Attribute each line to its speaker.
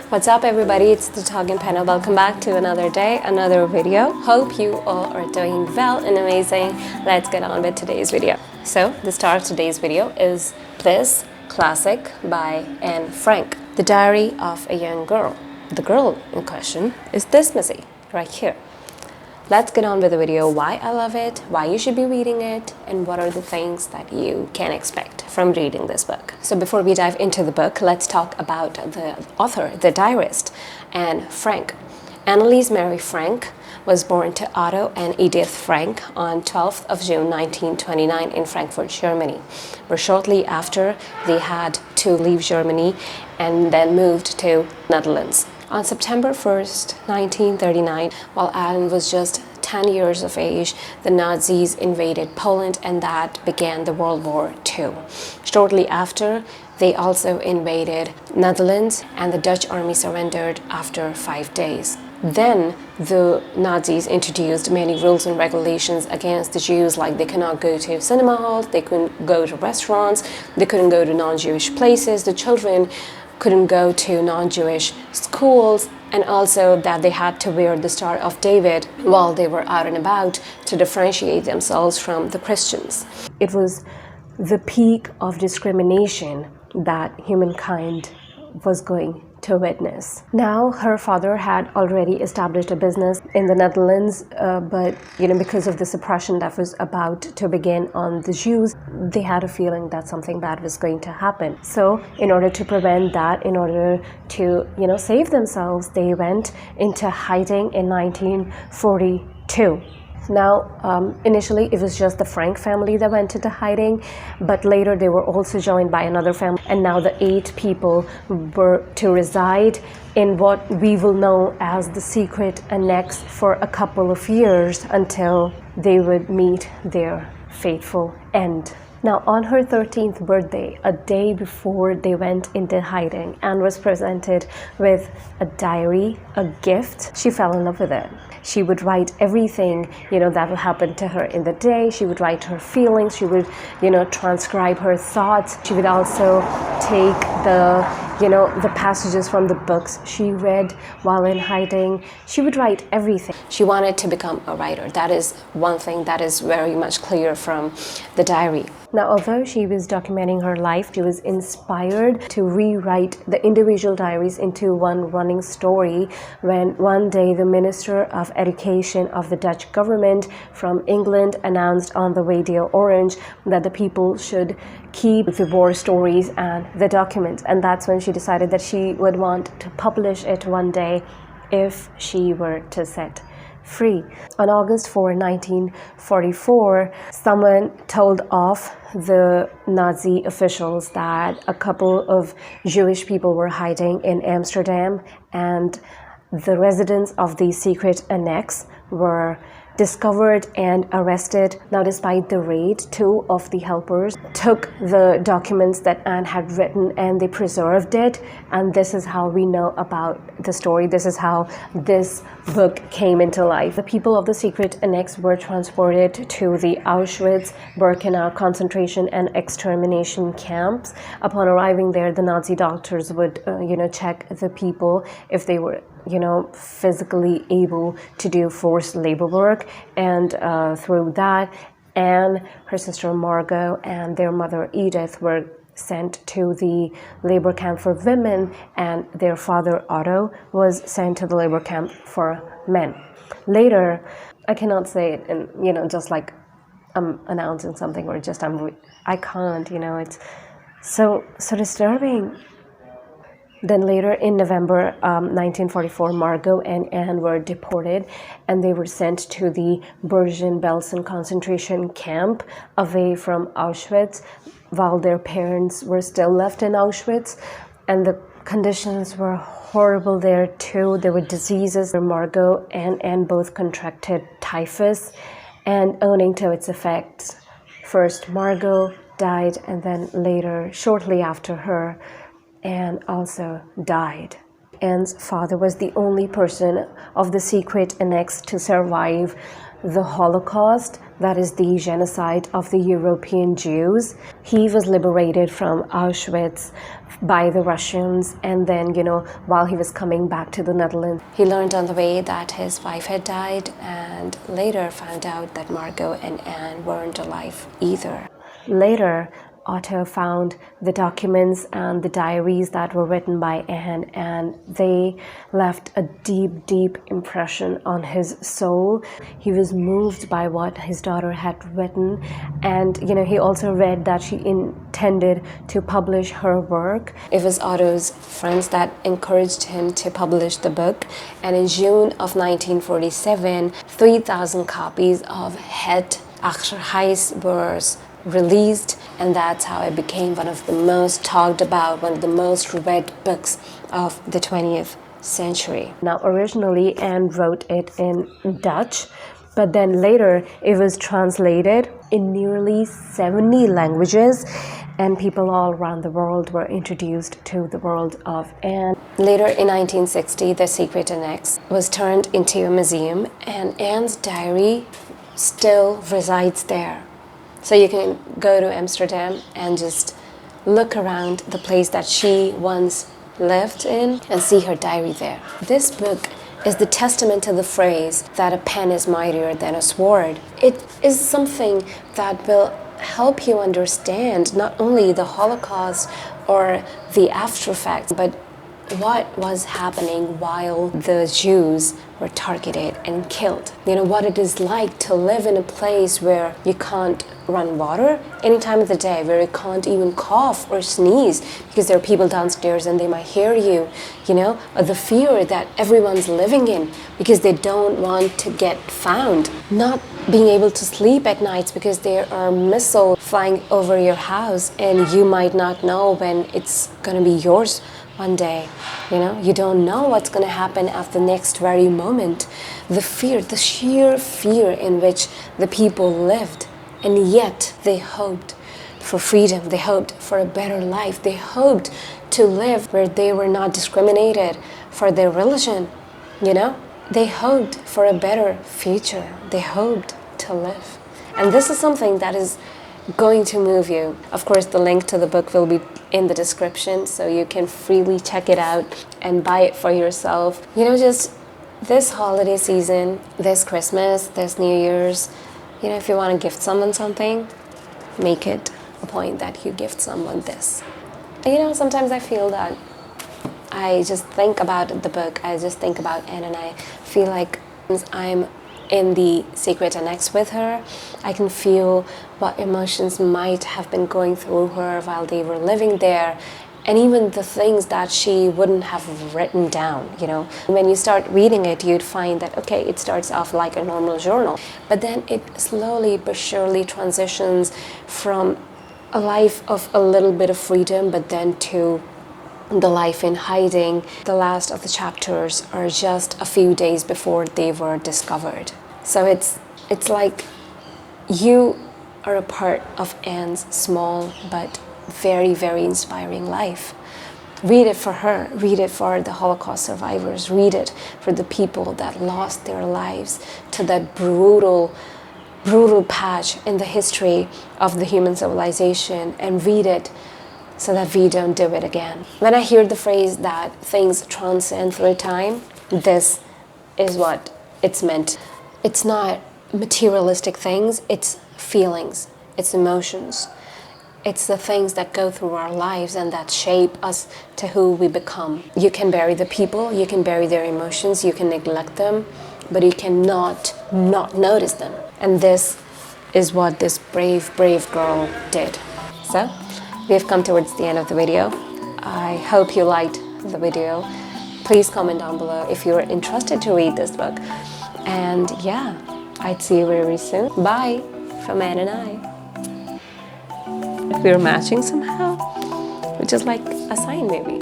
Speaker 1: What's up everybody, it's the Talking Panel. Welcome back to another day, another video. Hope you all are doing well and amazing. Let's get on with today's video. So the star of today's video is this classic by Anne Frank, The Diary of a Young Girl. The girl in question is this Missy right here. Let's get on with the video, why I love it, why you should be reading it, and what are the things that you can expect from reading this book. So before we dive into the book, let's talk about the author, the diarist, Anne Frank. Annalise Mary Frank was born to Otto and Edith Frank on 12th of June 1929 in Frankfurt, Germany, where shortly after they had to leave Germany and then moved to Netherlands. On September 1st, 1939, while Anne was just 10 years of age, the Nazis invaded Poland and that began the World War II. Shortly after, they also invaded Netherlands and the Dutch army surrendered after 5 days. Then the Nazis introduced many rules and regulations against the Jews, like they cannot go to cinema halls, they couldn't go to restaurants, they couldn't go to non-Jewish places, the children couldn't go to non-Jewish schools, and also that they had to wear the Star of David while they were out and about to differentiate themselves from the Christians. It was the peak of discrimination that humankind was going to witness. Now her father had already established a business in the Netherlands, but because of the suppression that was about to begin on the Jews, they had a feeling that something bad was going to happen. So in order to prevent that, in order to save themselves, they went into hiding in 1942. Now, initially it was just the Frank family that went into hiding, but later they were also joined by another family, and now the 8 people were to reside in what we will know as the secret annex for a couple of years until they would meet their fateful end. Now, on her 13th birthday, a day before they went into hiding, Anne was presented with a diary, a gift. She fell in love with it. She would write everything, that would happen to her in the day. She would write her feelings. She would, transcribe her thoughts. She would also take the passages from the books she read while in hiding. She would write everything. She wanted to become a writer. That is one thing that is very much clear from the diary. Now, although she was documenting her life, she was inspired to rewrite the individual diaries into one running story when one day the Minister of Education of the Dutch government from England announced on the Radio Orange that the people should keep the war stories and the documents. And that's when she decided that she would want to publish it one day if she were to set free. On August 4, 1944, someone told off the Nazi officials that a couple of Jewish people were hiding in Amsterdam, and the residents of the secret annex were discovered and arrested. Now, despite the raid, 2 of the helpers took the documents that Anne had written and they preserved it. And this is how we know about the story. This is how this book came into life. The people of the secret annex were transported to the Auschwitz-Birkenau concentration and extermination camps. Upon arriving there, the Nazi doctors would, check the people if they were physically able to do forced labor work, and through that, Anne, her sister Margot, and their mother Edith were sent to the labor camp for women, and their father Otto was sent to the labor camp for men. Later, I cannot say it, and just like I'm announcing something, or just I can't, it's so disturbing. Then later in November 1944, Margot and Anne were deported, and they were sent to the Bergen-Belsen concentration camp away from Auschwitz, while their parents were still left in Auschwitz. And the conditions were horrible there too. There were diseases. Margot and Anne both contracted typhus, and owing to its effects, first Margot died, and then later, shortly after her, Anne also died. Anne's father was the only person of the secret annex to survive the Holocaust, that is the genocide of the European Jews. He was liberated from Auschwitz by the Russians, and then, while he was coming back to the Netherlands, he learned on the way that his wife had died, and later found out that Margot and Anne weren't alive either. Later, Otto found the documents and the diaries that were written by Anne, and they left a deep, deep impression on his soul. He was moved by what his daughter had written, and he also read that she intended to publish her work. It was Otto's friends that encouraged him to publish the book, and in June of 1947, 3,000 copies of Het Achterhuis were released, and that's how it became one of the most talked about, one of the most read books of the 20th century. Now, originally Anne wrote it in Dutch, but then later it was translated in nearly 70 languages, and people all around the world were introduced to the world of Anne. Later in 1960, The Secret Annex was turned into a museum, and Anne's diary still resides there. So you can go to Amsterdam and just look around the place that she once lived in and see her diary there. This book is the testament to the phrase that a pen is mightier than a sword. It is something that will help you understand not only the Holocaust or the after effects, but what was happening while the Jews were targeted and killed. What it is like to live in a place where you can't run water any time of the day, where you can't even cough or sneeze because there are people downstairs and they might hear you, or the fear that everyone's living in because they don't want to get found. Not being able to sleep at nights because there are missiles flying over your house and you might not know when it's going to be yours one day. You don't know what's going to happen at the next very moment. The fear, the sheer fear in which the people lived, and yet they hoped for freedom, they hoped for a better life, they hoped to live where they were not discriminated for their religion. They hoped for a better future, they hoped to live. And this is something that is going to move you. Of course, the link to the book will be in the description, so you can freely check it out and buy it for yourself. Just this holiday season, this Christmas, this New Year's, if you want to gift someone something, make it a point that you gift someone this. Sometimes I feel that I just think about the book, I just think about Anne, and I feel like I'm in the secret annex with her. I can feel what emotions might have been going through her while they were living there, and even the things that she wouldn't have written down. When you start reading it, you'd find that, okay, it starts off like a normal journal, but then it slowly but surely transitions from a life of a little bit of freedom, but then to the life in hiding. The last of the chapters are just a few days before they were discovered. So it's like you are a part of Anne's small but very, very inspiring life. Read it for her, read it for the Holocaust survivors, read it for the people that lost their lives to that brutal patch in the history of the human civilization, and read it so that we don't do it again. When I hear the phrase that things transcend through time, this is what it's meant. It's not materialistic things, it's feelings, it's emotions. It's the things that go through our lives and that shape us to who we become. You can bury the people, you can bury their emotions, you can neglect them, but you cannot not notice them. And this is what this brave, brave girl did. So, we have come towards the end of the video. I hope you liked the video. Please comment down below if you're interested to read this book. And yeah, I'd see you very soon. Bye from Anne and I. We're matching somehow, which is like a sign maybe,